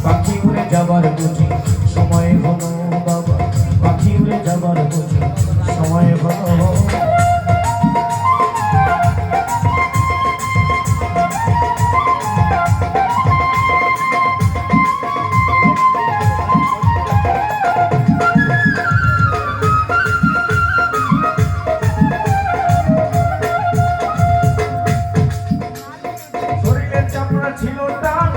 পাখি উড়ে যাবার বুঝি সময় হলো বাবা, পাখি উড়ে যাবার বুঝি সময় হলো। ছিল টান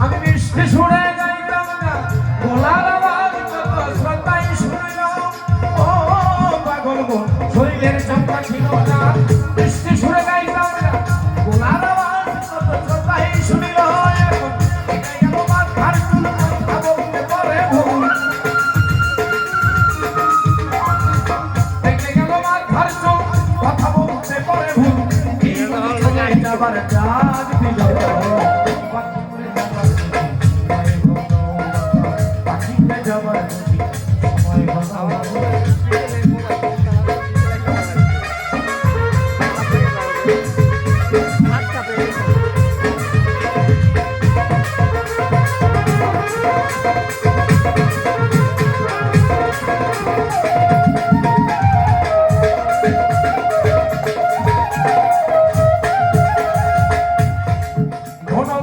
আমি মিষ্টি শুনে গাইতাম না গলার আওয়াজ কত শ্রদ্ধায় শুনিলাম। ও পাগল গো শরীরের চামড়া ছিল না মিষ্টি শুনে গাইতাম না গলার আওয়াজ কত শ্রদ্ধায় শুনিল। এখন এটা গেল মাথার চুল কথা বলতে পারে ভুল, দেখলে গেল মাথার চুল কথা বলতে পারে ভুল। যাবার ডাক দিল পাখিতে যাবার সময় হলো।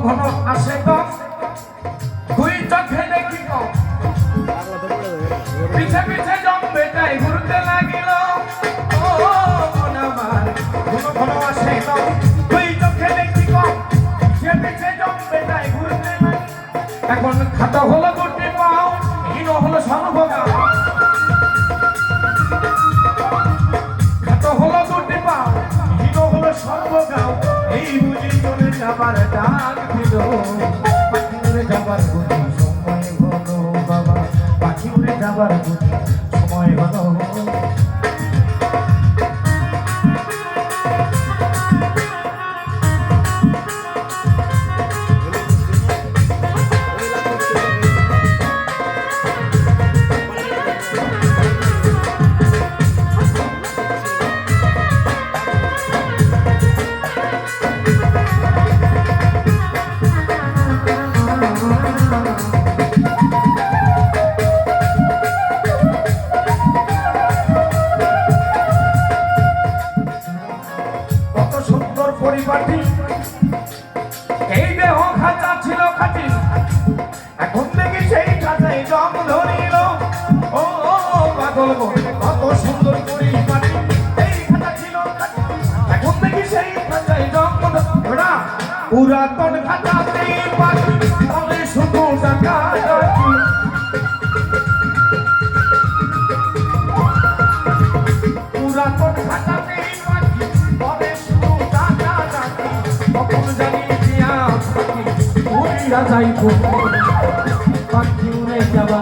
ঘন আসে তো দুই চোখে দেখি তো পিছে পিছে জমবে তাই ঘুরতে লাগিল। ও মন আমার ঘন ঘন আসে তো দুই চোখে দেখি তো পিছে পিছে জমবে তাই ঘুরতে লাগিল। এখন খাটো হলো গুটি পাও হীন হলো সর্বগা, খাটো হলো গুটি পাও হীন হলো সর্বগাও। এই বুঝি চলে যাবার ডাক দিল পাখি উড়ে যাবার বুঝি সময় হলো বাবা, পাখি উড়ে যাবার বুঝি সময় হলো। পরিপাটি এই দেহ খাঁচা ছিল খাঁটি, এখন দেখি সেই খাঁচাই জং ধরিল। ও পাগল কত সুন্দর পরিপাটি এই খাঁচা ছিল খাঁটি, এখন দেখি সেই খাঁচাই জং ধরিল। পুরাতন খাঁচাতে পাখি বলে শুধু টাকা ডাকি, পুরাতন খাঁচাতে পাখি বলে শুধু টাকা ডাকি। কখন জানি দিয়া পাখি উড়িয়া যাইব, পাখি উড়ে যাবা